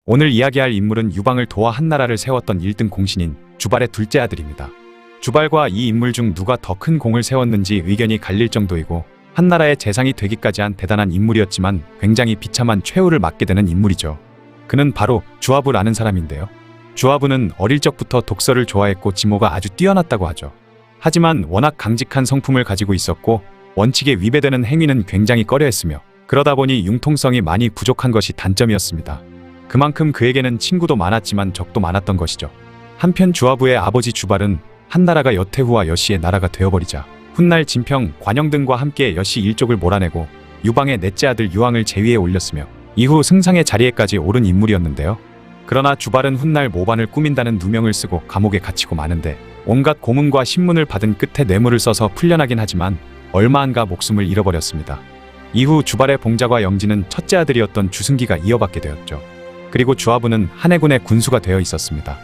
오늘 이야기할 인물은 유방을 도와 한나라를 세웠던 1등 공신인 주발의 둘째 아들입니다. 주발과 이 인물 중 누가 더 큰 공을 세웠는지 의견이 갈릴 정도이고 한나라의 재상이 되기까지 한 대단한 인물이었지만 굉장히 비참한 최후를 맞게 되는 인물이죠. 그는 바로 주화부라는 사람인데요. 주화부는 어릴 적부터 독서를 좋아했고 지모가 아주 뛰어났다고 하죠. 하지만 워낙 강직한 성품을 가지고 있었고 원칙에 위배되는 행위는 굉장히 꺼려했으며 그러다 보니 융통성이 많이 부족한 것이 단점이었습니다. 그만큼 그에게는 친구도 많았지만 적도 많았던 것이죠. 한편 주화부의 아버지 주발은 한나라가 여태후와 여씨의 나라가 되어버리자 훗날 진평, 관영 등과 함께 여씨 일족을 몰아내고 유방의 넷째 아들 유왕을 제위에 올렸으며 이후 승상의 자리에까지 오른 인물이었는데요. 그러나 주발은 훗날 모반을 꾸민다는 누명을 쓰고 감옥에 갇히고 마는데 온갖 고문과 신문을 받은 끝에 뇌물을 써서 풀려나긴 하지만 얼마 안가 목숨을 잃어버렸습니다. 이후 주발의 봉자과 영지는 첫째 아들이었던 주승기가 이어받게 되었죠. 그리고 주화부는 한해군의 군수가 되어 있었습니다.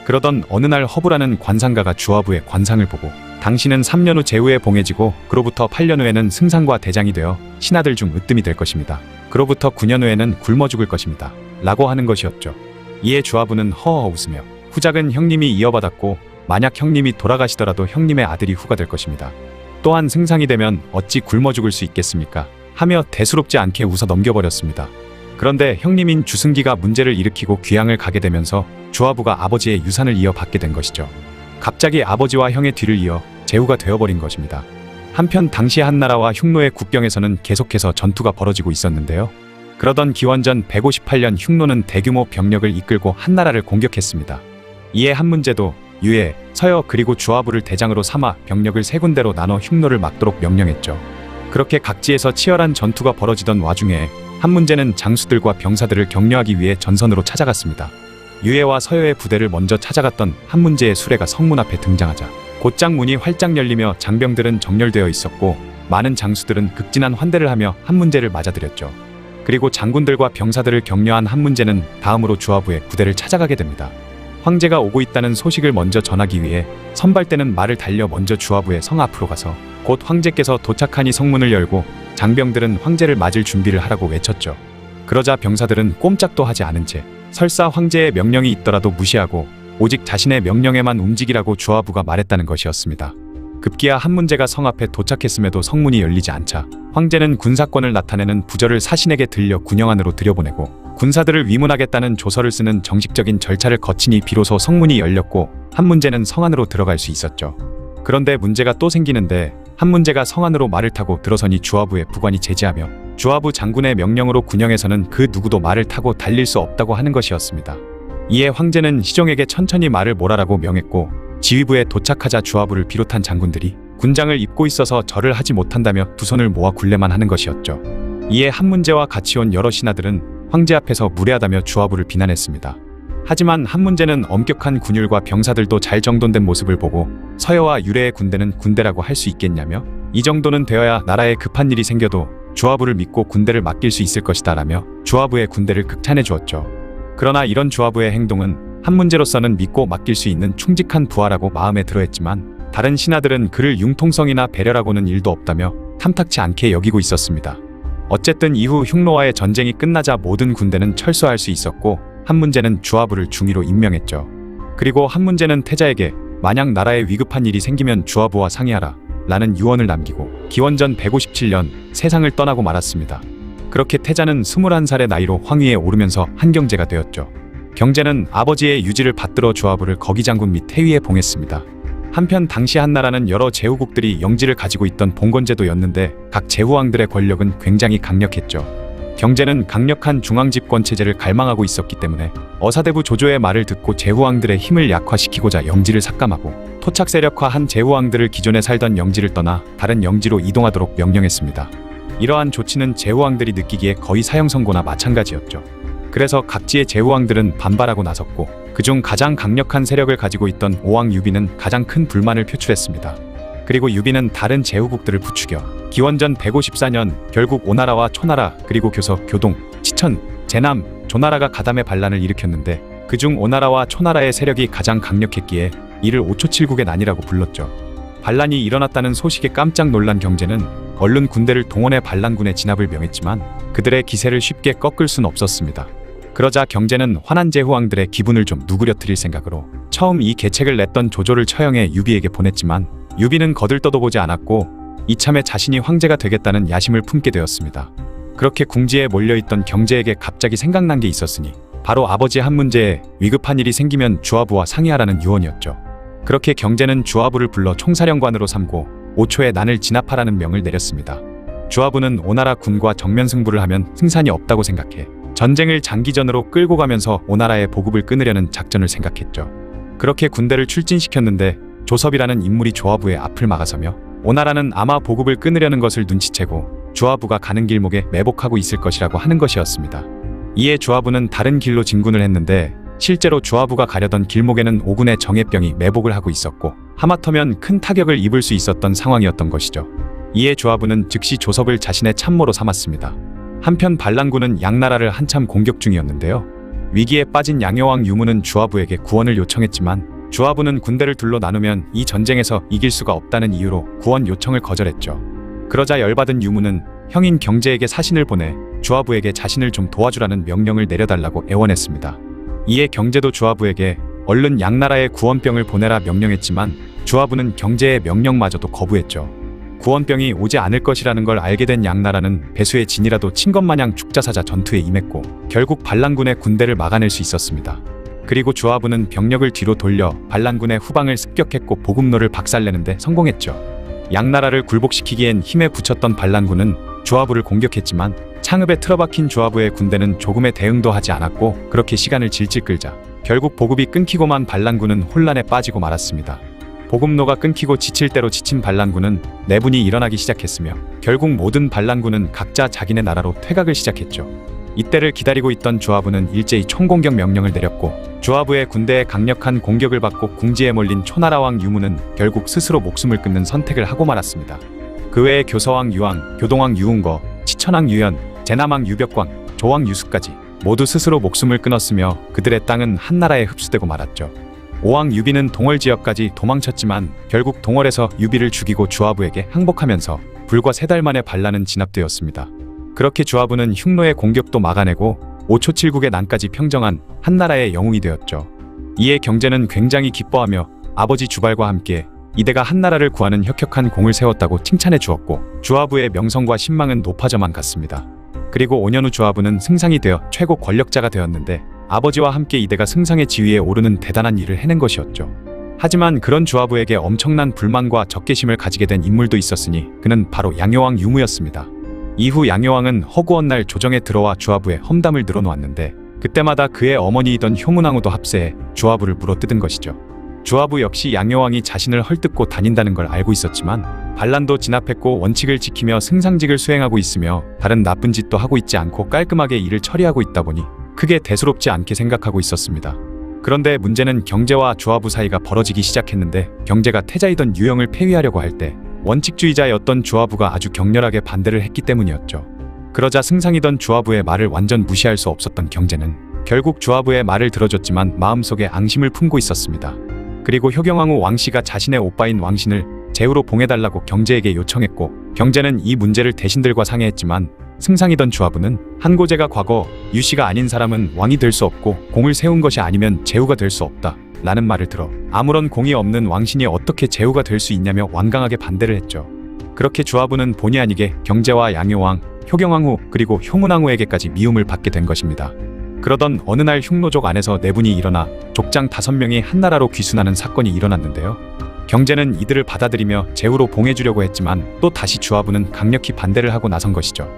그러던 어느 날 허부라는 관상가가 주화부의 관상을 보고 당신은 3년 후 제후에 봉해지고 그로부터 8년 후에는 승상과 대장이 되어 신하들 중 으뜸이 될 것입니다. 그로부터 9년 후에는 굶어 죽을 것입니다. 라고 하는 것이었죠. 이에 주화부는 허허 웃으며 후작은 형님이 이어받았고 만약 형님이 돌아가시더라도 형님의 아들이 후가 될 것입니다. 또한 승상이 되면 어찌 굶어 죽을 수 있겠습니까? 하며 대수롭지 않게 웃어 넘겨버렸습니다. 그런데 형님인 주승기가 문제를 일으키고 귀양을 가게 되면서 주화부가 아버지의 유산을 이어받게 된 것이죠. 갑자기 아버지와 형의 뒤를 이어 제후가 되어버린 것입니다. 한편 당시 한나라와 흉노의 국경에서는 계속해서 전투가 벌어지고 있었는데요. 그러던 기원전 158년 흉노는 대규모 병력을 이끌고 한나라를 공격했습니다. 이에 한문제도 유예, 서여 그리고 주화부를 대장으로 삼아 병력을 3군데로 나눠 흉노를 막도록 명령했죠. 그렇게 각지에서 치열한 전투가 벌어지던 와중에 한문제는 장수들과 병사들을 격려하기 위해 전선으로 찾아갔습니다. 유예와 서여의 부대를 먼저 찾아갔던 한문제의 수레가 성문 앞에 등장하자 곧장 문이 활짝 열리며 장병들은 정렬되어 있었고 많은 장수들은 극진한 환대를 하며 한문제를 맞아들였죠. 그리고 장군들과 병사들을 격려한 한문제는 다음으로 주화부의 부대를 찾아가게 됩니다. 황제가 오고 있다는 소식을 먼저 전하기 위해 선발대는 말을 달려 먼저 주화부의 성 앞으로 가서 곧 황제께서 도착하니 성문을 열고 장병들은 황제를 맞을 준비를 하라고 외쳤죠. 그러자 병사들은 꼼짝도 하지 않은 채 설사 황제의 명령이 있더라도 무시하고 오직 자신의 명령에만 움직이라고 주화부가 말했다는 것이었습니다. 급기야 한문제가 성 앞에 도착했음에도 성문이 열리지 않자 황제는 군사권을 나타내는 부절을 사신에게 들려 군영 안으로 들여보내고 군사들을 위문하겠다는 조서를 쓰는 정식적인 절차를 거치니 비로소 성문이 열렸고 한문제는 성 안으로 들어갈 수 있었죠. 그런데 문제가 또 생기는데 한문제가 성 안으로 말을 타고 들어서니 주화부의 부관이 제지하며 주화부 장군의 명령으로 군영에서는 그 누구도 말을 타고 달릴 수 없다고 하는 것이었습니다. 이에 황제는 시종에게 천천히 말을 몰아라고 명했고 지휘부에 도착하자 주화부를 비롯한 장군들이 군장을 입고 있어서 절을 하지 못한다며 두 손을 모아 굴레만 하는 것이었죠. 이에 한문제와 같이 온 여러 신하들은 황제 앞에서 무례하다며 주화부를 비난했습니다. 하지만 한문제는 엄격한 군율과 병사들도 잘 정돈된 모습을 보고 서여와 유래의 군대는 군대라고 할 수 있겠냐며 이 정도는 되어야 나라에 급한 일이 생겨도 주화부를 믿고 군대를 맡길 수 있을 것이다 라며 주화부의 군대를 극찬해 주었죠. 그러나 이런 주화부의 행동은 한문제로서는 믿고 맡길 수 있는 충직한 부하라고 마음에 들어했지만 다른 신하들은 그를 융통성이나 배려라고는 일도 없다며 탐탁치 않게 여기고 있었습니다. 어쨌든 이후 흉노와의 전쟁이 끝나자 모든 군대는 철수할 수 있었고 한문제는 주화부를 중위로 임명했죠. 그리고 한문제는 태자에게 만약 나라에 위급한 일이 생기면 주화부와 상의하라 라는 유언을 남기고 기원전 157년 세상을 떠나고 말았습니다. 그렇게 태자는 21살의 나이로 황위에 오르면서 한경제가 되었죠. 경제는 아버지의 유지를 받들어 주화부를 거기장군 및 태위에 봉했습니다. 한편 당시 한나라는 여러 제후국들이 영지를 가지고 있던 봉건제도였는데 각 제후왕들의 권력은 굉장히 강력했죠. 경제는 강력한 중앙집권 체제를 갈망하고 있었기 때문에 어사대부 조조의 말을 듣고 제후왕들의 힘을 약화시키고자 영지를 삭감하고 토착 세력화한 제후왕들을 기존에 살던 영지를 떠나 다른 영지로 이동하도록 명령했습니다. 이러한 조치는 제후왕들이 느끼기에 거의 사형선고나 마찬가지였죠. 그래서 각지의 제후왕들은 반발하고 나섰고 그중 가장 강력한 세력을 가지고 있던 오왕 유비는 가장 큰 불만을 표출했습니다. 그리고 유비는 다른 제후국들을 부추겨 기원전 154년 결국 오나라와 초나라 그리고 교서, 교동, 치천, 제남, 조나라가 가담의 반란을 일으켰는데 그중 오나라와 초나라의 세력이 가장 강력했기에 이를 5초7국의 난이라고 불렀죠. 반란이 일어났다는 소식에 깜짝 놀란 경제는 얼른 군대를 동원해 반란군의 진압을 명했지만 그들의 기세를 쉽게 꺾을 순 없었습니다. 그러자 경제는 화난 제후왕들의 기분을 좀 누그러뜨릴 생각으로 처음 이 계책을 냈던 조조를 처형해 유비에게 보냈지만 유비는 거들떠도 보지 않았고 이참에 자신이 황제가 되겠다는 야심을 품게 되었습니다. 그렇게 궁지에 몰려있던 경제에게 갑자기 생각난 게 있었으니 바로 아버지의 한 문제에 위급한 일이 생기면 주화부와 상의하라는 유언이었죠. 그렇게 경제는 주화부를 불러 총사령관으로 삼고 5초에 난을 진압하라는 명을 내렸습니다. 주화부는 오나라 군과 정면 승부를 하면 승산이 없다고 생각해 전쟁을 장기전으로 끌고 가면서 오나라의 보급을 끊으려는 작전을 생각했죠. 그렇게 군대를 출진시켰는데 조섭이라는 인물이 주화부의 앞을 막아서며 오나라는 아마 보급을 끊으려는 것을 눈치채고 주화부가 가는 길목에 매복하고 있을 것이라고 하는 것이었습니다. 이에 주화부는 다른 길로 진군을 했는데 실제로 주화부가 가려던 길목에는 오군의 정예병이 매복을 하고 있었고 하마터면 큰 타격을 입을 수 있었던 상황이었던 것이죠. 이에 주화부는 즉시 조섭을 자신의 참모로 삼았습니다. 한편 반란군은 양나라를 한참 공격 중이었는데요. 위기에 빠진 양여왕 유무는 주화부에게 구원을 요청했지만 주화부는 군대를 둘로 나누면 이 전쟁에서 이길 수가 없다는 이유로 구원 요청을 거절했죠. 그러자 열받은 유무는 형인 경제에게 사신을 보내 주화부에게 자신을 좀 도와주라는 명령을 내려달라고 애원했습니다. 이에 경제도 주화부에게 얼른 양나라에 구원병을 보내라 명령했지만 주화부는 경제의 명령마저도 거부했죠. 구원병이 오지 않을 것이라는 걸 알게 된 양나라는 배수의 진이라도 친 것마냥 죽자사자 전투에 임했고 결국 반란군의 군대를 막아낼 수 있었습니다. 그리고 주화부는 병력을 뒤로 돌려 반란군의 후방을 습격했고 보급로를 박살내는데 성공했죠. 양나라를 굴복시키기엔 힘에 부쳤던 반란군은 주화부를 공격했지만 창읍에 틀어박힌 주화부의 군대는 조금의 대응도 하지 않았고 그렇게 시간을 질질 끌자 결국 보급이 끊기고만 반란군은 혼란에 빠지고 말았습니다. 보급로가 끊기고 지칠 대로 지친 반란군은 내분이 일어나기 시작했으며 결국 모든 반란군은 각자 자기네 나라로 퇴각을 시작했죠. 이때를 기다리고 있던 주화부는 일제히 총공격 명령을 내렸고 주화부의 군대의 강력한 공격을 받고 궁지에 몰린 초나라왕 유무는 결국 스스로 목숨을 끊는 선택을 하고 말았습니다. 그 외에 교서왕 유왕, 교동왕 유운거, 치천왕 유연, 제남왕 유벽광, 조왕 유수까지 모두 스스로 목숨을 끊었으며 그들의 땅은 한나라에 흡수되고 말았죠. 오왕 유비는 동월 지역까지 도망쳤지만 결국 동월에서 유비를 죽이고 주화부에게 항복하면서 불과 3달 만에 반란은 진압되었습니다. 그렇게 주화부는 흉노의 공격도 막아내고 5초 7국의 난까지 평정한 한나라의 영웅이 되었죠. 이에 경제는 굉장히 기뻐하며 아버지 주발과 함께 이대가 한나라를 구하는 혁혁한 공을 세웠다고 칭찬해 주었고 주화부의 명성과 신망은 높아져만 갔습니다. 그리고 5년 후 주화부는 승상이 되어 최고 권력자가 되었는데 아버지와 함께 이대가 승상의 지위에 오르는 대단한 일을 해낸 것이었죠. 하지만 그런 주화부에게 엄청난 불만과 적개심을 가지게 된 인물도 있었으니 그는 바로 양여왕 유무였습니다. 이후 양여왕은 허구한 날 조정에 들어와 주화부의 험담을 늘어놓았는데 그때마다 그의 어머니이던 효문왕후도 합세해 주화부를 물어뜯은 것이죠. 주화부 역시 양여왕이 자신을 헐뜯고 다닌다는 걸 알고 있었지만 반란도 진압했고 원칙을 지키며 승상직을 수행하고 있으며 다른 나쁜 짓도 하고 있지 않고 깔끔하게 일을 처리하고 있다 보니 크게 대수롭지 않게 생각하고 있었습니다. 그런데 문제는 경제와 주화부 사이가 벌어지기 시작했는데 경제가 태자이던 유영을 폐위하려고 할 때 원칙주의자였던 주화부가 아주 격렬하게 반대를 했기 때문이었죠. 그러자 승상이던 주화부의 말을 완전 무시할 수 없었던 경제는 결국 주화부의 말을 들어줬지만 마음속에 앙심을 품고 있었습니다. 그리고 효경왕후 왕씨가 자신의 오빠인 왕신을 제후로 봉해달라고 경제에게 요청했고 경제는 이 문제를 대신들과 상의했지만 승상이던 주화부는 한고제가 과거 유씨가 아닌 사람은 왕이 될 수 없고 공을 세운 것이 아니면 제후가 될 수 없다 라는 말을 들어 아무런 공이 없는 왕신이 어떻게 제후가 될 수 있냐며 완강하게 반대를 했죠. 그렇게 주화부는 본의 아니게 경제와 양효왕, 효경왕후 그리고 효문왕후에게까지 미움을 받게 된 것입니다. 그러던 어느 날 흉노족 안에서 내분이 일어나 족장 5명이 한나라로 귀순하는 사건이 일어났는데요. 경제는 이들을 받아들이며 제후로 봉해주려고 했지만 또 다시 주화부는 강력히 반대를 하고 나선 것이죠.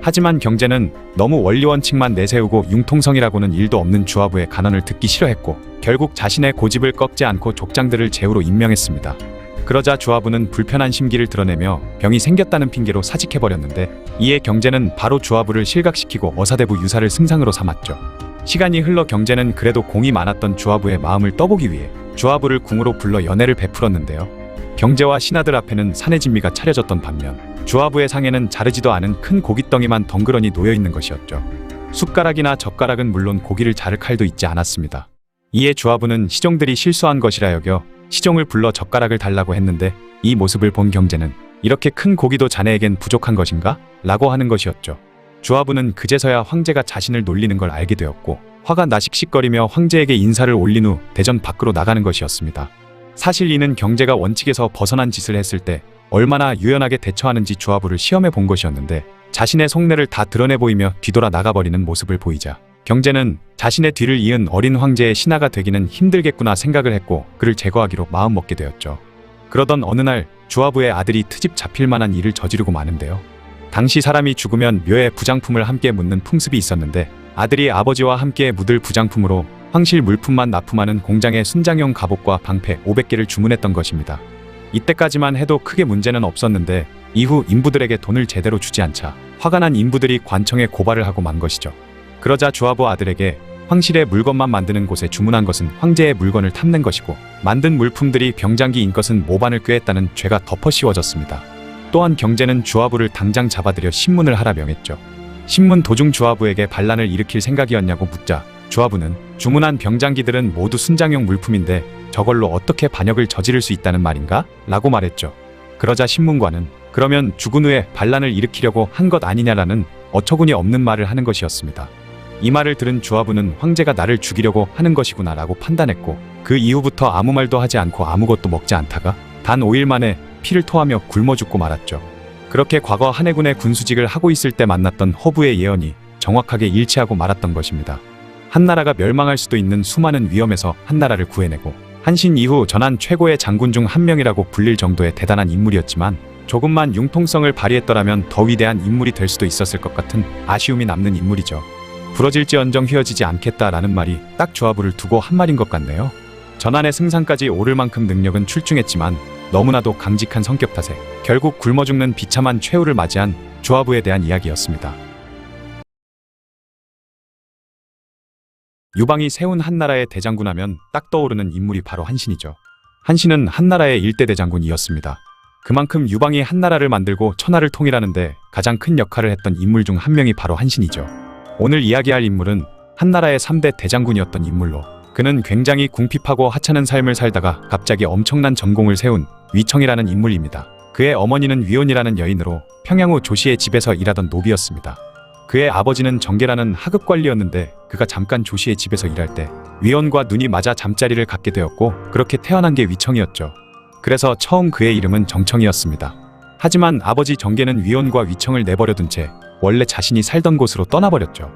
하지만 경제는 너무 원리원칙만 내세우고 융통성이라고는 일도 없는 주화부의 간언을 듣기 싫어했고 결국 자신의 고집을 꺾지 않고 족장들을 제후로 임명했습니다. 그러자 주화부는 불편한 심기를 드러내며 병이 생겼다는 핑계로 사직해버렸는데 이에 경제는 바로 주화부를 실각시키고 어사대부 유사를 승상으로 삼았죠. 시간이 흘러 경제는 그래도 공이 많았던 주화부의 마음을 떠보기 위해 주화부를 궁으로 불러 연애를 베풀었는데요. 경제와 신하들 앞에는 산의 진미가 차려졌던 반면 주화부의 상에는 자르지도 않은 큰 고깃덩이만 덩그러니 놓여있는 것이었죠. 숟가락이나 젓가락은 물론 고기를 자를 칼도 있지 않았습니다. 이에 주화부는 시종들이 실수한 것이라 여겨 시종을 불러 젓가락을 달라고 했는데 이 모습을 본 경제는 이렇게 큰 고기도 자네에겐 부족한 것인가? 라고 하는 것이었죠. 주화부는 그제서야 황제가 자신을 놀리는 걸 알게 되었고 화가 나 씩씩거리며 황제에게 인사를 올린 후 대전 밖으로 나가는 것이었습니다. 사실 이는 경제가 원칙에서 벗어난 짓을 했을 때 얼마나 유연하게 대처하는지 주화부를 시험해 본 것이었는데 자신의 속내를 다 드러내 보이며 뒤돌아 나가버리는 모습을 보이자 경제는 자신의 뒤를 이은 어린 황제의 신하가 되기는 힘들겠구나 생각을 했고 그를 제거하기로 마음먹게 되었죠. 그러던 어느 날 주화부의 아들이 트집 잡힐 만한 일을 저지르고 마는데요. 당시 사람이 죽으면 묘에 부장품을 함께 묻는 풍습이 있었는데 아들이 아버지와 함께 묻을 부장품으로 황실 물품만 납품하는 공장의 순장용 갑옷과 방패 500개를 주문했던 것입니다. 이때까지만 해도 크게 문제는 없었는데 이후 인부들에게 돈을 제대로 주지 않자 화가 난 인부들이 관청에 고발을 하고 만 것이죠. 그러자 주화부 아들에게 황실의 물건만 만드는 곳에 주문한 것은 황제의 물건을 탐낸 것이고 만든 물품들이 병장기인 것은 모반을 꾀했다는 죄가 덮어씌워졌습니다. 또한 경제는 주화부를 당장 잡아들여 신문을 하라 명했죠. 신문 도중 주화부에게 반란을 일으킬 생각이었냐고 묻자 주화부는 주문한 병장기들은 모두 순장용 물품인데 저걸로 어떻게 반역을 저지를 수 있다는 말인가? 라고 말했죠. 그러자 신문관은 그러면 죽은 후에 반란을 일으키려고 한 것 아니냐라는 어처구니 없는 말을 하는 것이었습니다. 이 말을 들은 주화부는 황제가 나를 죽이려고 하는 것이구나 라고 판단했고 그 이후부터 아무 말도 하지 않고 아무것도 먹지 않다가 단 5일 만에 피를 토하며 굶어 죽고 말았죠. 그렇게 과거 한해군의 군수직을 하고 있을 때 만났던 허부의 예언이 정확하게 일치하고 말았던 것입니다. 한나라가 멸망할 수도 있는 수많은 위험에서 한나라를 구해내고 한신 이후 전한 최고의 장군 중 한 명이라고 불릴 정도의 대단한 인물이었지만 조금만 융통성을 발휘했더라면 더 위대한 인물이 될 수도 있었을 것 같은 아쉬움이 남는 인물이죠. 부러질지언정 휘어지지 않겠다라는 말이 딱 주화부를 두고 한 말인 것 같네요. 전한의 승상까지 오를 만큼 능력은 출중했지만 너무나도 강직한 성격 탓에 결국 굶어 죽는 비참한 최후를 맞이한 주화부에 대한 이야기였습니다. 유방이 세운 한나라의 대장군 하면 딱 떠오르는 인물이 바로 한신이죠. 한신은 한나라의 일대 대장군이었습니다. 그만큼 유방이 한나라를 만들고 천하를 통일하는데 가장 큰 역할을 했던 인물 중 한 명이 바로 한신이죠. 오늘 이야기할 인물은 한나라의 3대 대장군이었던 인물로 그는 굉장히 궁핍하고 하찮은 삶을 살다가 갑자기 엄청난 전공을 세운 위청이라는 인물입니다. 그의 어머니는 위온이라는 여인으로 평양후 조씨의 집에서 일하던 노비였습니다. 그의 아버지는 정계라는 하급관리였는데 그가 잠깐 조씨의 집에서 일할 때 위온과 눈이 맞아 잠자리를 갖게 되었고 그렇게 태어난 게 위청이었죠. 그래서 처음 그의 이름은 정청이었습니다. 하지만 아버지 정계는 위온과 위청을 내버려둔 채 원래 자신이 살던 곳으로 떠나버렸죠.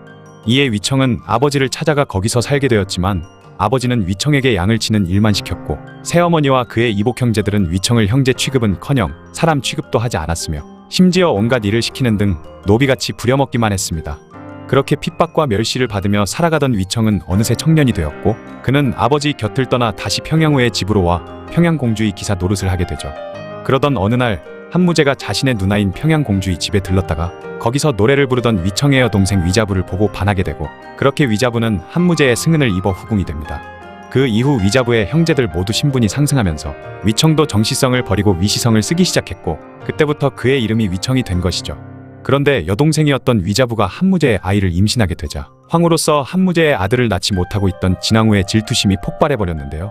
이에 위청은 아버지를 찾아가 거기서 살게 되었지만 아버지는 위청에게 양을 치는 일만 시켰고 새어머니와 그의 이복 형제들은 위청을 형제 취급은커녕 사람 취급도 하지 않았으며 심지어 온갖 일을 시키는 등 노비같이 부려먹기만 했습니다. 그렇게 핍박과 멸시를 받으며 살아가던 위청은 어느새 청년이 되었고 그는 아버지 곁을 떠나 다시 평양후의 집으로 와 평양공주의 기사 노릇을 하게 되죠. 그러던 어느 날 한무제가 자신의 누나인 평양공주의 집에 들렀다가 거기서 노래를 부르던 위청의 여동생 위자부를 보고 반하게 되고 그렇게 위자부는 한무제의 승은을 입어 후궁이 됩니다. 그 이후 위자부의 형제들 모두 신분이 상승하면서 위청도 정시성을 버리고 위시성을 쓰기 시작했고 그때부터 그의 이름이 위청이 된 것이죠. 그런데 여동생이었던 위자부가 한무제의 아이를 임신하게 되자 황후로서 한무제의 아들을 낳지 못하고 있던 진왕후의 질투심이 폭발해버렸는데요.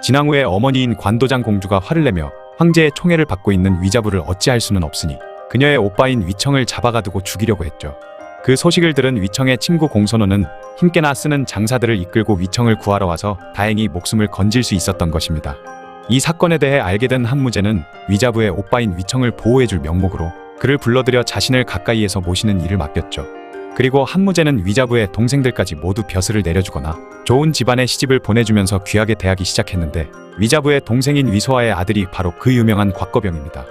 진왕후의 어머니인 관도장 공주가 화를 내며 황제의 총애를 받고 있는 위자부를 어찌할 수는 없으니 그녀의 오빠인 위청을 잡아가두고 죽이려고 했죠. 그 소식을 들은 위청의 친구 공손호는 힘께나 쓰는 장사들을 이끌고 위청을 구하러 와서 다행히 목숨을 건질 수 있었던 것입니다. 이 사건에 대해 알게 된 한무제는 위자부의 오빠인 위청을 보호해줄 명목으로 그를 불러들여 자신을 가까이에서 모시는 일을 맡겼죠. 그리고 한무제는 위자부의 동생들까지 모두 벼슬을 내려주거나 좋은 집안에 시집을 보내주면서 귀하게 대하기 시작했는데 위자부의 동생인 위소아의 아들이 바로 그 유명한 곽거병입니다.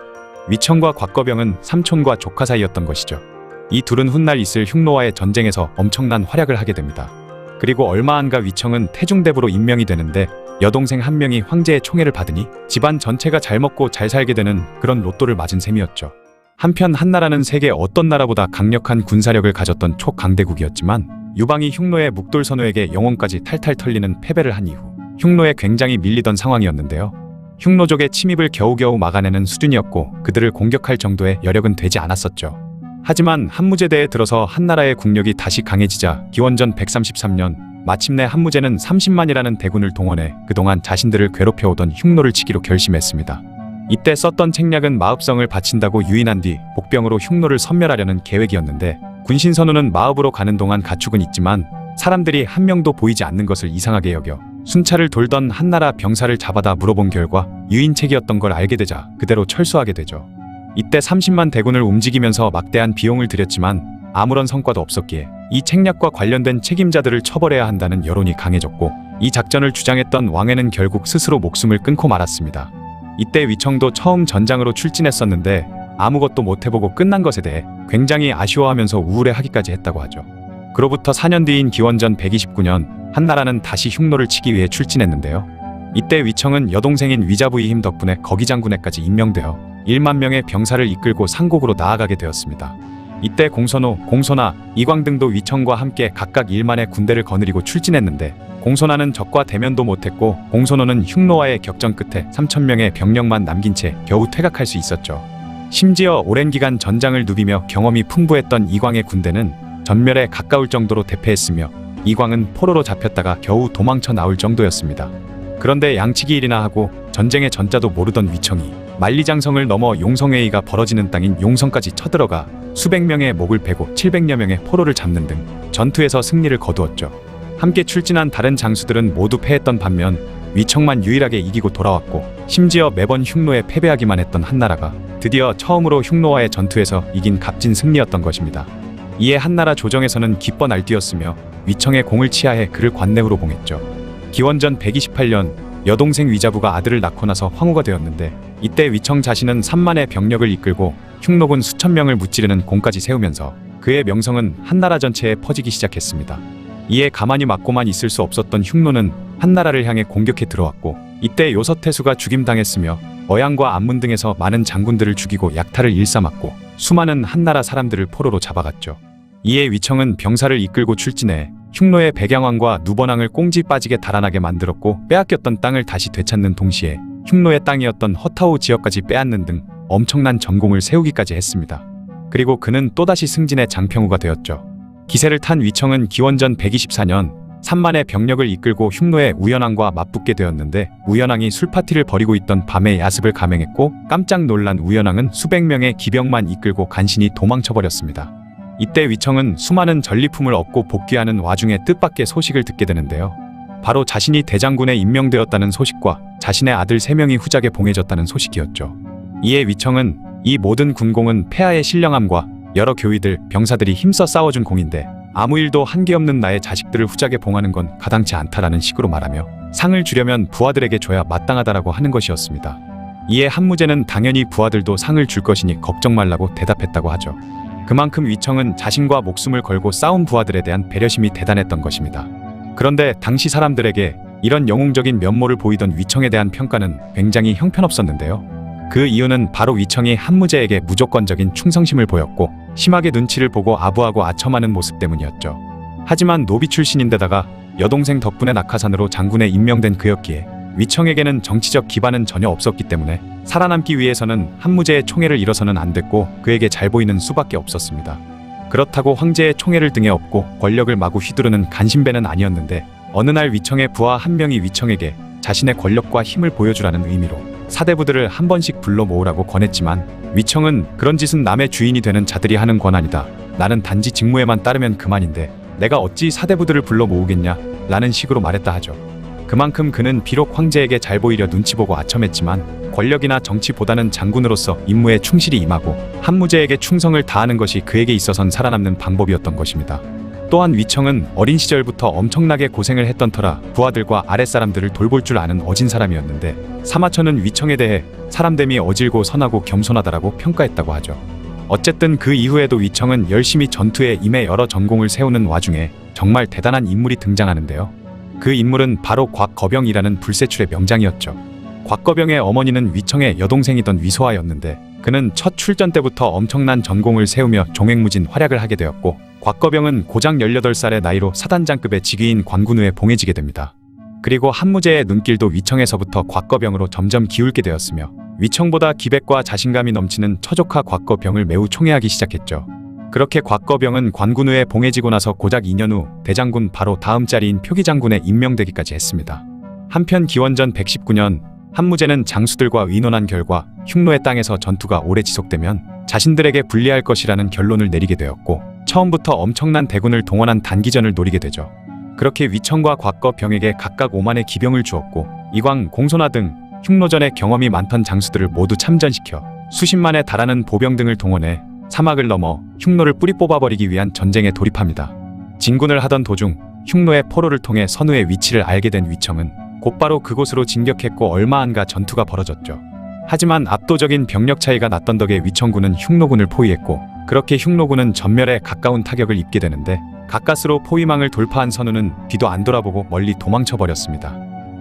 위청과 곽거병은 삼촌과 조카 사이였던 것이죠. 이 둘은 훗날 있을 흉노와의 전쟁에서 엄청난 활약을 하게 됩니다. 그리고 얼마 안가 위청은 태중대부로 임명이 되는데 여동생 한 명이 황제의 총애를 받으니 집안 전체가 잘 먹고 잘 살게 되는 그런 로또를 맞은 셈이었죠. 한편 한나라는 세계 어떤 나라보다 강력한 군사력을 가졌던 초강대국이었지만 유방이 흉노의 묵돌선호에게 영혼까지 탈탈 털리는 패배를 한 이후 흉노에 굉장히 밀리던 상황이었는데요. 흉노족의 침입을 겨우겨우 막아내는 수준이었고 그들을 공격할 정도의 여력은 되지 않았었죠. 하지만 한무제대에 들어서 한나라의 국력이 다시 강해지자 기원전 133년 마침내 한무제는 30만이라는 대군을 동원해 그동안 자신들을 괴롭혀오던 흉노를 치기로 결심했습니다. 이때 썼던 책략은 마읍성을 바친다고 유인한 뒤 복병으로 흉노를 섬멸하려는 계획이었는데 군신 선우는 마읍으로 가는 동안 가축은 있지만 사람들이 한 명도 보이지 않는 것을 이상하게 여겨 순찰을 돌던 한나라 병사를 잡아다 물어본 결과 유인책이었던 걸 알게 되자 그대로 철수하게 되죠. 이때 30만 대군을 움직이면서 막대한 비용을 들였지만 아무런 성과도 없었기에 이 책략과 관련된 책임자들을 처벌해야 한다는 여론이 강해졌고 이 작전을 주장했던 왕에는 결국 스스로 목숨을 끊고 말았습니다. 이때 위청도 처음 전장으로 출진했었는데 아무것도 못해보고 끝난 것에 대해 굉장히 아쉬워하면서 우울해하기까지 했다고 하죠. 그로부터 4년 뒤인 기원전 129년 한나라는 다시 흉노를 치기 위해 출진했는데요. 이때 위청은 여동생인 위자부의 힘 덕분에 거기장군에까지 임명되어 1만 명의 병사를 이끌고 상곡으로 나아가게 되었습니다. 이때 공선호, 공손하, 이광 등도 위청과 함께 각각 1만의 군대를 거느리고 출진했는데 공손하는 적과 대면도 못했고 공손호는 흉노와의 격전 끝에 3,000명의 병력만 남긴 채 겨우 퇴각할 수 있었죠. 심지어 오랜 기간 전장을 누비며 경험이 풍부했던 이광의 군대는 전멸에 가까울 정도로 대패했으며 이광은 포로로 잡혔다가 겨우 도망쳐 나올 정도였습니다. 그런데 양치기 일이나 하고 전쟁의 전자도 모르던 위청이 만리장성을 넘어 용성회의가 벌어지는 땅인 용성까지 쳐들어가 수백 명의 목을 베고 700여 명의 포로를 잡는 등 전투에서 승리를 거두었죠. 함께 출진한 다른 장수들은 모두 패했던 반면 위청만 유일하게 이기고 돌아왔고 심지어 매번 흉노에 패배하기만 했던 한나라가 드디어 처음으로 흉노와의 전투에서 이긴 값진 승리였던 것입니다. 이에 한나라 조정에서는 기뻐 날뛰었으며 위청의 공을 치하해 그를 관내으로 봉했죠. 기원전 128년 여동생 위자부가 아들을 낳고 나서 황후가 되었는데 이때 위청 자신은 3만의 병력을 이끌고 흉노군 수천 명을 무찌르는 공까지 세우면서 그의 명성은 한나라 전체에 퍼지기 시작했습니다. 이에 가만히 맞고만 있을 수 없었던 흉노는 한나라를 향해 공격해 들어왔고 이때 요서태수가 죽임당했으며 어양과 안문 등에서 많은 장군들을 죽이고 약탈을 일삼았고 수많은 한나라 사람들을 포로로 잡아갔죠. 이에 위청은 병사를 이끌고 출진해 흉노의 백양왕과 누번왕을 꽁지 빠지게 달아나게 만들었고 빼앗겼던 땅을 다시 되찾는 동시에 흉노의 땅이었던 허타오 지역까지 빼앗는 등 엄청난 전공을 세우기까지 했습니다. 그리고 그는 또다시 승진해 장평우가 되었죠. 기세를 탄 위청은 기원전 124년 3만의 병력을 이끌고 흉노의 우연왕과 맞붙게 되었는데 우연왕이 술파티를 벌이고 있던 밤에 야습을 감행했고 깜짝 놀란 우연왕은 수백 명의 기병만 이끌고 간신히 도망쳐버렸습니다. 이때 위청은 수많은 전리품을 얻고 복귀하는 와중에 뜻밖의 소식을 듣게 되는데요. 바로 자신이 대장군에 임명되었다는 소식과 자신의 아들 3명이 후작에 봉해졌다는 소식이었죠. 이에 위청은 이 모든 군공은 폐하의 신령함과 여러 교위들, 병사들이 힘써 싸워준 공인데 아무 일도 한계 없는 나의 자식들을 후작에 봉하는 건 가당치 않다라는 식으로 말하며 상을 주려면 부하들에게 줘야 마땅하다라고 하는 것이었습니다. 이에 한무제는 당연히 부하들도 상을 줄 것이니 걱정 말라고 대답했다고 하죠. 그만큼 위청은 자신과 목숨을 걸고 싸운 부하들에 대한 배려심이 대단했던 것입니다. 그런데 당시 사람들에게 이런 영웅적인 면모를 보이던 위청에 대한 평가는 굉장히 형편없었는데요. 그 이유는 바로 위청이 한무제에게 무조건적인 충성심을 보였고 심하게 눈치를 보고 아부하고 아첨하는 모습 때문이었죠. 하지만 노비 출신인데다가 여동생 덕분에 낙하산으로 장군에 임명된 그였기에 위청에게는 정치적 기반은 전혀 없었기 때문에 살아남기 위해서는 한무제의 총애를 잃어서는 안 됐고 그에게 잘 보이는 수밖에 없었습니다. 그렇다고 황제의 총애를 등에 업고 권력을 마구 휘두르는 간신배는 아니었는데 어느 날 위청의 부하 한 명이 위청에게 자신의 권력과 힘을 보여주라는 의미로 사대부들을 한 번씩 불러 모으라고 권했지만 위청은 그런 짓은 남의 주인이 되는 자들이 하는 권한이다. 나는 단지 직무에만 따르면 그만인데 내가 어찌 사대부들을 불러 모으겠냐? 라는 식으로 말했다 하죠. 그만큼 그는 비록 황제에게 잘 보이려 눈치 보고 아첨했지만 권력이나 정치보다는 장군으로서 임무에 충실히 임하고 한무제에게 충성을 다하는 것이 그에게 있어선 살아남는 방법이었던 것입니다. 또한 위청은 어린 시절부터 엄청나게 고생을 했던 터라 부하들과 아랫사람들을 돌볼 줄 아는 어진 사람이었는데 사마천은 위청에 대해 사람됨이 어질고 선하고 겸손하다라고 평가했다고 하죠. 어쨌든 그 이후에도 위청은 열심히 전투에 임해 여러 전공을 세우는 와중에 정말 대단한 인물이 등장하는데요. 그 인물은 바로 곽거병이라는 불세출의 명장이었죠. 곽거병의 어머니는 위청의 여동생이던 위소하였는데 그는 첫 출전 때부터 엄청난 전공을 세우며 종횡무진 활약을 하게 되었고 곽거병은 고작 18살의 나이로 사단장급의 직위인 관군우에 봉해지게 됩니다. 그리고 한무제의 눈길도 위청에서부터 곽거병으로 점점 기울게 되었으며 위청보다 기백과 자신감이 넘치는 처조카 곽거병을 매우 총애하기 시작했죠. 그렇게 곽거병은 관군우에 봉해지고 나서 고작 2년 후 대장군 바로 다음 자리인 표기장군에 임명되기까지 했습니다. 한편 기원전 119년 한무제는 장수들과 의논한 결과 흉노의 땅에서 전투가 오래 지속되면 자신들에게 불리할 것이라는 결론을 내리게 되었고 처음부터 엄청난 대군을 동원한 단기전을 노리게 되죠. 그렇게 위청과 곽거병에게 각각 5만의 기병을 주었고 이광, 공손화 등 흉노전에 경험이 많던 장수들을 모두 참전시켜 수십만에 달하는 보병 등을 동원해 사막을 넘어 흉노를 뿌리 뽑아버리기 위한 전쟁에 돌입합니다. 진군을 하던 도중 흉노의 포로를 통해 선우의 위치를 알게 된 위청은 곧바로 그곳으로 진격했고 얼마 안가 전투가 벌어졌죠. 하지만 압도적인 병력 차이가 났던 덕에 위청군은 흉노군을 포위했고 그렇게 흉노군은 전멸에 가까운 타격을 입게 되는데 가까스로 포위망을 돌파한 선우는 뒤도 안 돌아보고 멀리 도망쳐버렸습니다.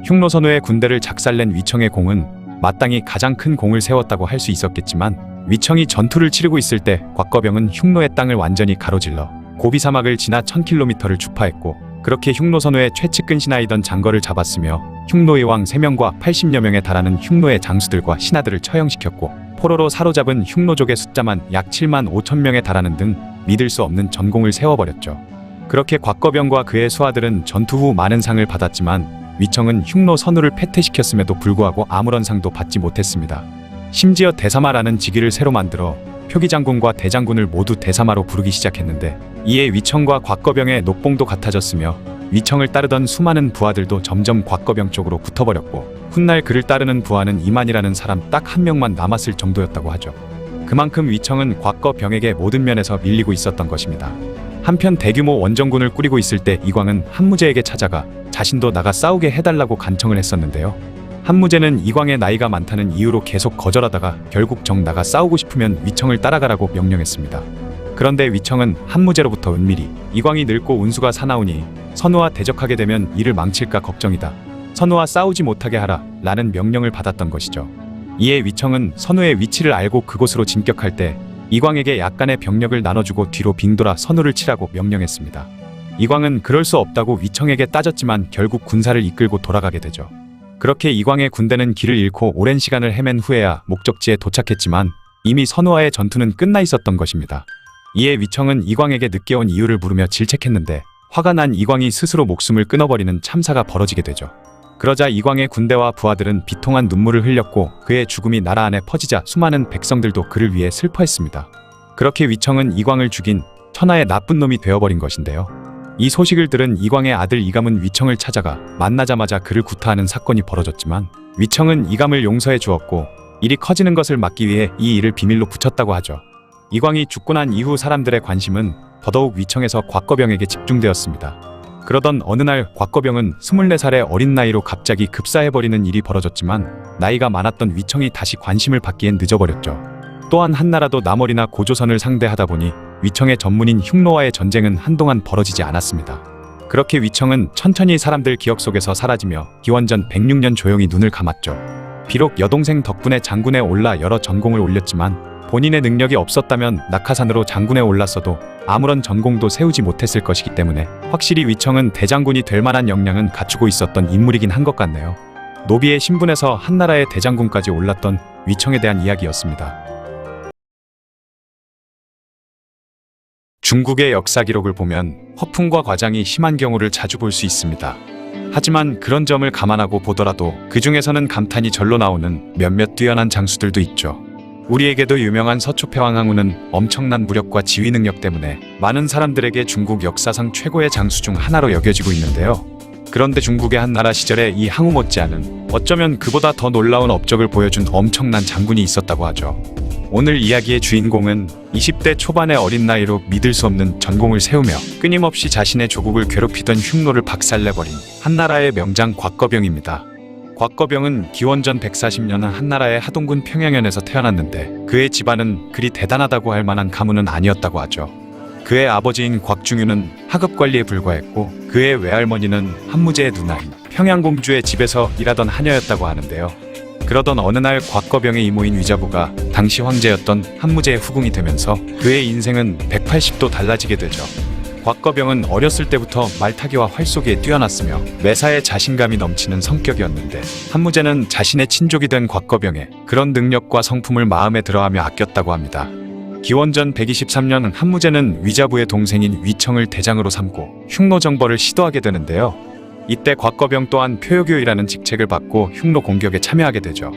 흉노 선우의 군대를 작살낸 위청의 공은 마땅히 가장 큰 공을 세웠다고 할 수 있었겠지만 위청이 전투를 치르고 있을 때 곽거병은 흉노의 땅을 완전히 가로질러 고비 사막을 지나 1000km를 주파했고 그렇게 흉노 선우의 최측근 신하이던 장거를 잡았으며 흉노의 왕 3명과 80여 명에 달하는 흉노의 장수들과 신하들을 처형시켰고 포로로 사로잡은 흉노족의 숫자만 약 7만 5천 명에 달하는 등 믿을 수 없는 전공을 세워버렸죠. 그렇게 곽거병과 그의 수하들은 전투 후 많은 상을 받았지만 위청은 흉노 선우를 패퇴시켰음에도 불구하고 아무런 상도 받지 못했습니다. 심지어 대사마라는 직위를 새로 만들어 표기장군과 대장군을 모두 대사마로 부르기 시작했는데 이에 위청과 곽거병의 녹봉도 같아졌으며 위청을 따르던 수많은 부하들도 점점 곽거병 쪽으로 붙어버렸고 훗날 그를 따르는 부하는 이만이라는 사람 딱 한 명만 남았을 정도였다고 하죠. 그만큼 위청은 곽거병에게 모든 면에서 밀리고 있었던 것입니다. 한편 대규모 원정군을 꾸리고 있을 때 이광은 한무제에게 찾아가 자신도 나가 싸우게 해달라고 간청을 했었는데요. 한무제는 이광의 나이가 많다는 이유로 계속 거절하다가 결국 정 나가 싸우고 싶으면 위청을 따라가라고 명령했습니다. 그런데 위청은 한무제로부터 은밀히 이광이 늙고 운수가 사나우니 선우와 대적하게 되면 일을 망칠까 걱정이다. 선우와 싸우지 못하게 하라 라는 명령을 받았던 것이죠. 이에 위청은 선우의 위치를 알고 그곳으로 진격할 때 이광에게 약간의 병력을 나눠주고 뒤로 빙돌아 선우를 치라고 명령했습니다. 이광은 그럴 수 없다고 위청에게 따졌지만 결국 군사를 이끌고 돌아가게 되죠. 그렇게 이광의 군대는 길을 잃고 오랜 시간을 헤맨 후에야 목적지에 도착했지만 이미 선우와의 전투는 끝나 있었던 것입니다. 이에 위청은 이광에게 늦게 온 이유를 물으며 질책했는데 화가 난 이광이 스스로 목숨을 끊어버리는 참사가 벌어지게 되죠. 그러자 이광의 군대와 부하들은 비통한 눈물을 흘렸고 그의 죽음이 나라 안에 퍼지자 수많은 백성들도 그를 위해 슬퍼했습니다. 그렇게 위청은 이광을 죽인 천하의 나쁜 놈이 되어버린 것인데요. 이 소식을 들은 이광의 아들 이감은 위청을 찾아가 만나자마자 그를 구타하는 사건이 벌어졌지만 위청은 이감을 용서해 주었고 일이 커지는 것을 막기 위해 이 일을 비밀로 붙였다고 하죠. 이광이 죽고 난 이후 사람들의 관심은 더더욱 위청에서 곽거병에게 집중되었습니다. 그러던 어느 날 곽거병은 24살의 어린 나이로 갑자기 급사해버리는 일이 벌어졌지만 나이가 많았던 위청이 다시 관심을 받기엔 늦어버렸죠. 또한 한나라도 남월이나 고조선을 상대하다 보니 위청의 전문인 흉노와의 전쟁은 한동안 벌어지지 않았습니다. 그렇게 위청은 천천히 사람들 기억 속에서 사라지며 기원전 106년 조용히 눈을 감았죠. 비록 여동생 덕분에 장군에 올라 여러 전공을 올렸지만 본인의 능력이 없었다면 낙하산으로 장군에 올랐어도 아무런 전공도 세우지 못했을 것이기 때문에 확실히 위청은 대장군이 될 만한 역량은 갖추고 있었던 인물이긴 한 것 같네요. 노비의 신분에서 한나라의 대장군까지 올랐던 위청에 대한 이야기였습니다. 중국의 역사 기록을 보면 허풍과 과장이 심한 경우를 자주 볼 수 있습니다. 하지만 그런 점을 감안하고 보더라도 그 중에서는 감탄이 절로 나오는 몇몇 뛰어난 장수들도 있죠. 우리에게도 유명한 서초패왕 항우는 엄청난 무력과 지휘 능력 때문에 많은 사람들에게 중국 역사상 최고의 장수 중 하나로 여겨지고 있는데요. 그런데 중국의 한나라 시절에 이 항우 못지않은 어쩌면 그보다 더 놀라운 업적을 보여준 엄청난 장군이 있었다고 하죠. 오늘 이야기의 주인공은 20대 초반의 어린 나이로 믿을 수 없는 전공을 세우며 끊임없이 자신의 조국을 괴롭히던 흉노를 박살내버린 한나라의 명장 곽거병입니다. 곽거병은 기원전 140년 한나라의 하동군 평양현에서 태어났는데 그의 집안은 그리 대단하다고 할 만한 가문은 아니었다고 하죠. 그의 아버지인 곽중유는 하급관리에 불과했고 그의 외할머니는 한무제의 누나인 평양공주의 집에서 일하던 하녀였다고 하는데요. 그러던 어느 날 곽거병의 이모인 위자부가 당시 황제였던 한무제의 후궁이 되면서 그의 인생은 180도 달라지게 되죠. 곽거병은 어렸을 때부터 말타기와 활쏘기에 뛰어났으며 매사에 자신감이 넘치는 성격이었는데 한무제는 자신의 친족이 된 곽거병의 그런 능력과 성품을 마음에 들어하며 아꼈다고 합니다. 기원전 123년 한무제는 위자부의 동생인 위청을 대장으로 삼고 흉노 정벌을 시도하게 되는데요. 이때 곽거병 또한 표요교이라는 직책을 받고 흉노 공격에 참여하게 되죠.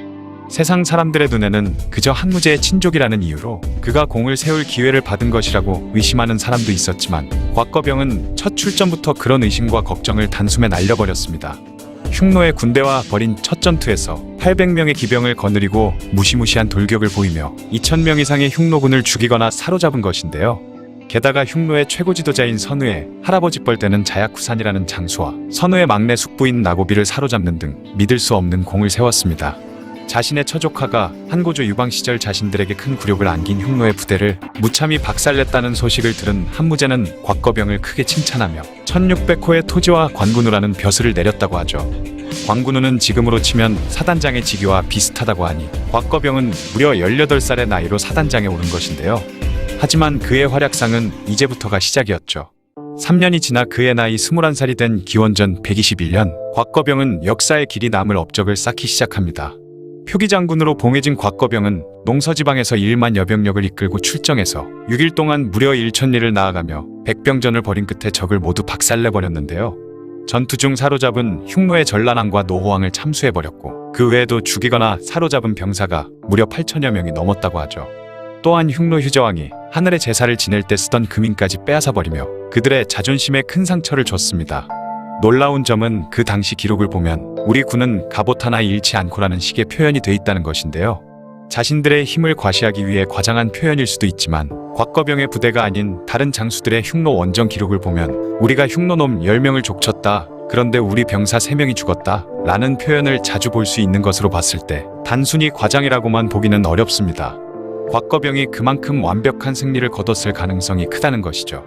세상 사람들의 눈에는 그저 한무제의 친족이라는 이유로 그가 공을 세울 기회를 받은 것이라고 의심하는 사람도 있었지만 곽거병은 첫 출전부터 그런 의심과 걱정을 단숨에 날려버렸습니다. 흉노의 군대와 벌인 첫 전투에서 800명의 기병을 거느리고 무시무시한 돌격을 보이며 2000명 이상의 흉노군을 죽이거나 사로잡은 것인데요. 게다가 흉노의 최고 지도자인 선우의 할아버지 뻘되는 자야쿠산이라는 장수와 선우의 막내 숙부인 나고비를 사로잡는 등 믿을 수 없는 공을 세웠습니다. 자신의 처조카가 한고조 유방 시절 자신들에게 큰 굴욕을 안긴 흉노의 부대를 무참히 박살냈다는 소식을 들은 한무제는 곽거병을 크게 칭찬하며 1600호의 토지와 관군우라는 벼슬을 내렸다고 하죠. 관군우는 지금으로 치면 사단장의 직위와 비슷하다고 하니 곽거병은 무려 18살의 나이로 사단장에 오른 것인데요. 하지만 그의 활약상은 이제부터가 시작이었죠. 3년이 지나 그의 나이 21살이 된 기원전 121년 곽거병은 역사의 길이 남을 업적을 쌓기 시작합니다. 표기장군으로 봉해진 곽거병은 농서지방에서 1만여 병력을 이끌고 출정해서 6일 동안 무려 1000리를 나아가며 백병전을 벌인 끝에 적을 모두 박살내버렸는데요. 전투 중 사로잡은 흉노의 전란왕과 노호왕을 참수해버렸고 그 외에도 죽이거나 사로잡은 병사가 무려 8천여 명이 넘었다고 하죠. 또한 흉노 휴저왕이 하늘의 제사를 지낼 때 쓰던 금인까지 빼앗아버리며 그들의 자존심에 큰 상처를 줬습니다. 놀라운 점은 그 당시 기록을 보면 우리 군은 갑옷 하나 잃지 않고라는 식의 표현이 돼 있다는 것인데요. 자신들의 힘을 과시하기 위해 과장한 표현일 수도 있지만 곽거병의 부대가 아닌 다른 장수들의 흉노 원정 기록을 보면 우리가 흉노놈 10명을 족쳤다. 그런데 우리 병사 3명이 죽었다. 라는 표현을 자주 볼 수 있는 것으로 봤을 때 단순히 과장이라고만 보기는 어렵습니다. 곽거병이 그만큼 완벽한 승리를 거뒀을 가능성이 크다는 것이죠.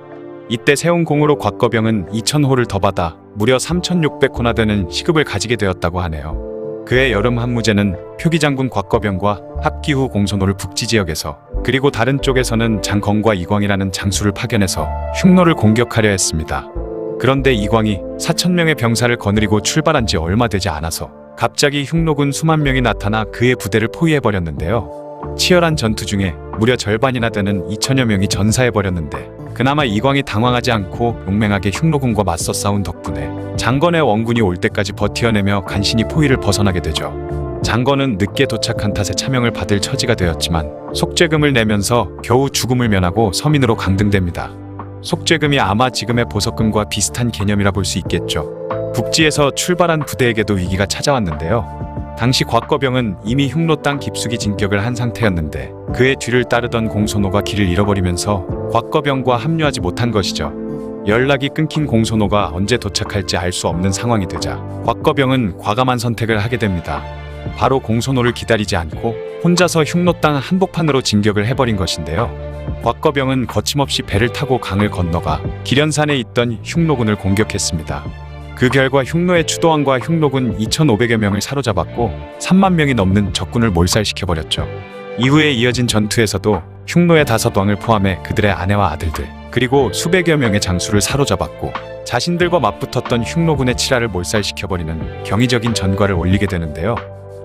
이때 세운 공으로 곽거병은 2000호를 더 받아 무려 3600호나 되는 시급을 가지게 되었다고 하네요. 그해 여름 한무제는 표기장군 곽거병과 합기 후 공소노를 북지 지역에서 그리고 다른 쪽에서는 장건과 이광이라는 장수를 파견해서 흉노를 공격하려 했습니다. 그런데 이광이 4000명의 병사를 거느리고 출발한 지 얼마 되지 않아서 갑자기 흉노군 수만 명이 나타나 그의 부대를 포위해버렸는데요. 치열한 전투 중에 무려 절반이나 되는 2000여 명이 전사해버렸는데 그나마 이광이 당황하지 않고 용맹하게 흉노군과 맞서 싸운 덕분에 장건의 원군이 올 때까지 버티어내며 간신히 포위를 벗어나게 되죠. 장건은 늦게 도착한 탓에 차명을 받을 처지가 되었지만 속죄금을 내면서 겨우 죽음을 면하고 서민으로 강등됩니다. 속죄금이 아마 지금의 보석금과 비슷한 개념이라 볼 수 있겠죠. 북지에서 출발한 부대에게도 위기가 찾아왔는데요. 당시 곽거병은 이미 흉노 땅 깊숙이 진격을 한 상태였는데 그의 뒤를 따르던 공소노가 길을 잃어버리면서 곽거병과 합류하지 못한 것이죠. 연락이 끊긴 공소노가 언제 도착할지 알 수 없는 상황이 되자 곽거병은 과감한 선택을 하게 됩니다. 바로 공소노를 기다리지 않고 혼자서 흉노 땅 한복판으로 진격을 해버린 것인데요. 곽거병은 거침없이 배를 타고 강을 건너가 기련산에 있던 흉노군을 공격했습니다. 그 결과 흉노의 추도왕과 흉노군 2500여 명을 사로잡았고 3만 명이 넘는 적군을 몰살시켜버렸죠. 이후에 이어진 전투에서도 흉노의 5왕을 포함해 그들의 아내와 아들들 그리고 수백여 명의 장수를 사로잡았고 자신들과 맞붙었던 흉노군의 칠하를 몰살시켜버리는 경이적인 전과를 올리게 되는데요.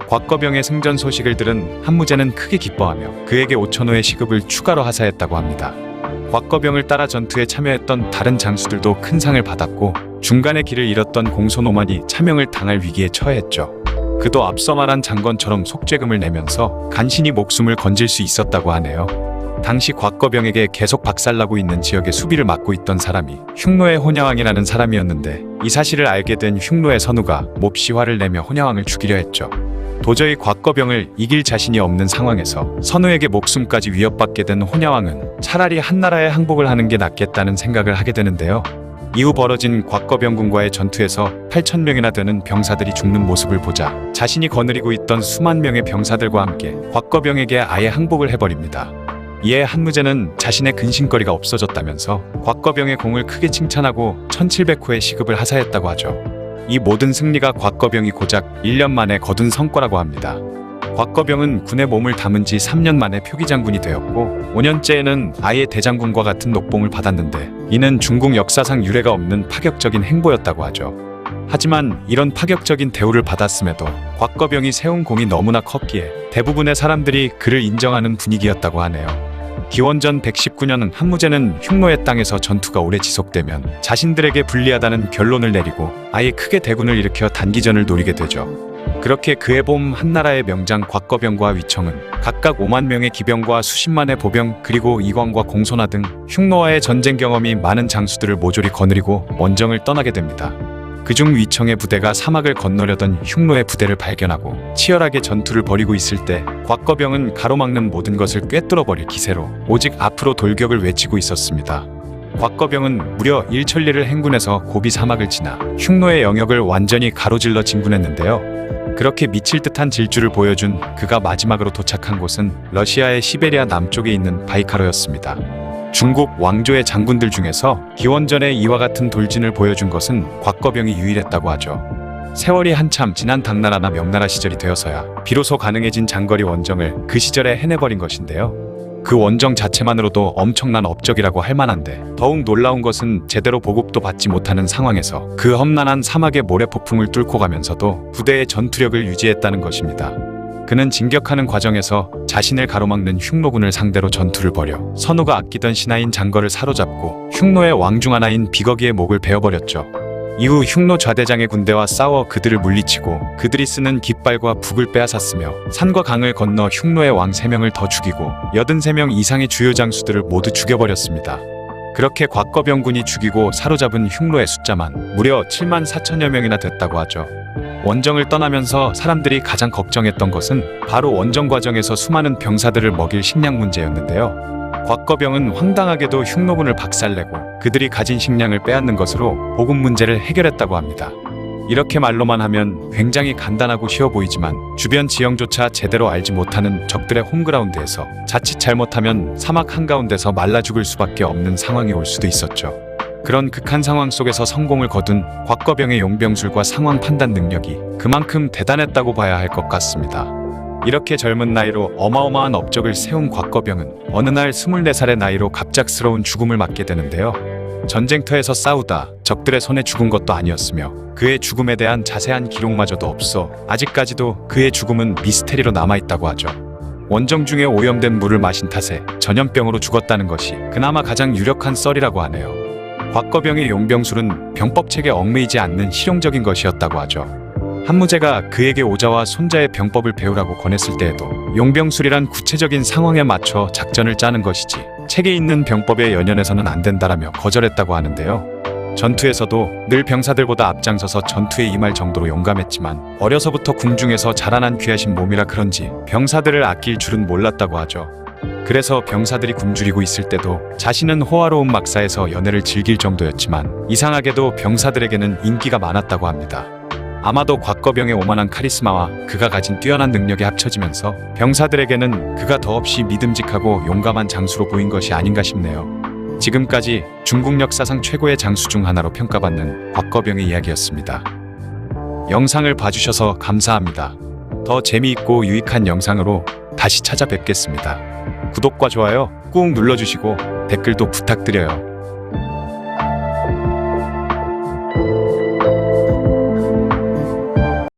곽거병의 승전 소식을 들은 한무제는 크게 기뻐하며 그에게 5000호의 시급을 추가로 하사했다고 합니다. 곽거병을 따라 전투에 참여했던 다른 장수들도 큰 상을 받았고 중간에 길을 잃었던 공소노만이 차명을 당할 위기에 처했죠. 그도 앞서 말한 장건처럼 속죄금을 내면서 간신히 목숨을 건질 수 있었다고 하네요. 당시 곽거병에게 계속 박살나고 있는 지역의 수비를 맡고 있던 사람이 흉노의 혼야왕이라는 사람이었는데 이 사실을 알게 된 흉노의 선우가 몹시 화를 내며 혼야왕을 죽이려 했죠. 도저히 곽거병을 이길 자신이 없는 상황에서 선우에게 목숨까지 위협받게 된 혼야왕은 차라리 한나라에 항복을 하는 게 낫겠다는 생각을 하게 되는데요. 이후 벌어진 곽거병군과의 전투에서 8000명이나 되는 병사들이 죽는 모습을 보자 자신이 거느리고 있던 수만 명의 병사들과 함께 곽거병에게 아예 항복을 해버립니다. 이에 한무제는 자신의 근심거리가 없어졌다면서 곽거병의 공을 크게 칭찬하고 1700호의 시급을 하사했다고 하죠. 이 모든 승리가 곽거병이 고작 1년 만에 거둔 성과라고 합니다. 곽거병은 군에 몸을 담은 지 3년 만에 표기장군이 되었고 5년째에는 아예 대장군과 같은 녹봉을 받았는데 이는 중국 역사상 유례가 없는 파격적인 행보였다고 하죠. 하지만 이런 파격적인 대우를 받았음에도 곽거병이 세운 공이 너무나 컸기에 대부분의 사람들이 그를 인정하는 분위기였다고 하네요. 기원전 119년 한무제는 흉노의 땅에서 전투가 오래 지속되면 자신들에게 불리하다는 결론을 내리고 아예 크게 대군을 일으켜 단기전을 노리게 되죠. 그렇게 그해 봄 한나라의 명장 곽거병과 위청은 각각 5만 명의 기병과 수십만의 보병 그리고 이광과 공손하 등 흉노와의 전쟁 경험이 많은 장수들을 모조리 거느리고 원정을 떠나게 됩니다. 그중 위청의 부대가 사막을 건너려던 흉노의 부대를 발견하고 치열하게 전투를 벌이고 있을 때 곽거병은 가로막는 모든 것을 꿰뚫어버릴 기세로 오직 앞으로 돌격을 외치고 있었습니다. 곽거병은 무려 1천리를 행군해서 고비 사막을 지나 흉노의 영역을 완전히 가로질러 진군했는데요. 그렇게 미칠 듯한 질주를 보여준 그가 마지막으로 도착한 곳은 러시아의 시베리아 남쪽에 있는 바이카로였습니다. 중국 왕조의 장군들 중에서 기원전에 이와 같은 돌진을 보여준 것은 곽거병이 유일했다고 하죠. 세월이 한참 지난 당나라나 명나라 시절이 되어서야 비로소 가능해진 장거리 원정을 그 시절에 해내버린 것인데요. 그 원정 자체만으로도 엄청난 업적이라고 할 만한데 더욱 놀라운 것은 제대로 보급도 받지 못하는 상황에서 그 험난한 사막의 모래폭풍을 뚫고 가면서도 부대의 전투력을 유지했다는 것입니다. 그는 진격하는 과정에서 자신을 가로막는 흉노군을 상대로 전투를 벌여 선우가 아끼던 신하인 장거를 사로잡고 흉노의 왕 중 하나인 비거기의 목을 베어버렸죠. 이후 흉노 좌대장의 군대와 싸워 그들을 물리치고 그들이 쓰는 깃발과 북을 빼앗았으며 산과 강을 건너 흉노의 왕 3명을 더 죽이고 83명 이상의 주요 장수들을 모두 죽여버렸습니다. 그렇게 곽거병군이 죽이고 사로잡은 흉노의 숫자만 무려 7만 4천여 명이나 됐다고 하죠. 원정을 떠나면서 사람들이 가장 걱정했던 것은 바로 원정 과정에서 수많은 병사들을 먹일 식량 문제였는데요. 곽거병은 황당하게도 흉노군을 박살내고 그들이 가진 식량을 빼앗는 것으로 보급 문제를 해결했다고 합니다. 이렇게 말로만 하면 굉장히 간단하고 쉬워 보이지만 주변 지형조차 제대로 알지 못하는 적들의 홈그라운드에서 자칫 잘못하면 사막 한가운데서 말라 죽을 수밖에 없는 상황이 올 수도 있었죠. 그런 극한 상황 속에서 성공을 거둔 곽거병의 용병술과 상황 판단 능력이 그만큼 대단했다고 봐야 할 것 같습니다. 이렇게 젊은 나이로 어마어마한 업적을 세운 곽거병은 어느 날 24살의 나이로 갑작스러운 죽음을 맞게 되는데요. 전쟁터에서 싸우다 적들의 손에 죽은 것도 아니었으며 그의 죽음에 대한 자세한 기록마저도 없어 아직까지도 그의 죽음은 미스테리로 남아있다고 하죠. 원정 중에 오염된 물을 마신 탓에 전염병으로 죽었다는 것이 그나마 가장 유력한 썰이라고 하네요. 곽거병의 용병술은 병법책에 얽매이지 않는 실용적인 것이었다고 하죠. 한무제가 그에게 오자와 손자의 병법을 배우라고 권했을 때에도 용병술이란 구체적인 상황에 맞춰 작전을 짜는 것이지 책에 있는 병법에 연연해서는 안 된다라며 거절했다고 하는데요. 전투에서도 늘 병사들보다 앞장서서 전투에 임할 정도로 용감했지만 어려서부터 궁중에서 자라난 귀하신 몸이라 그런지 병사들을 아낄 줄은 몰랐다고 하죠. 그래서 병사들이 굶주리고 있을 때도 자신은 호화로운 막사에서 연애를 즐길 정도였지만 이상하게도 병사들에게는 인기가 많았다고 합니다. 아마도 곽거병의 오만한 카리스마와 그가 가진 뛰어난 능력이 합쳐지면서 병사들에게는 그가 더없이 믿음직하고 용감한 장수로 보인 것이 아닌가 싶네요. 지금까지 중국 역사상 최고의 장수 중 하나로 평가받는 곽거병의 이야기였습니다. 영상을 봐주셔서 감사합니다. 더 재미있고 유익한 영상으로 다시 찾아뵙겠습니다. 구독과 좋아요 꾹 눌러주시고 댓글도 부탁드려요.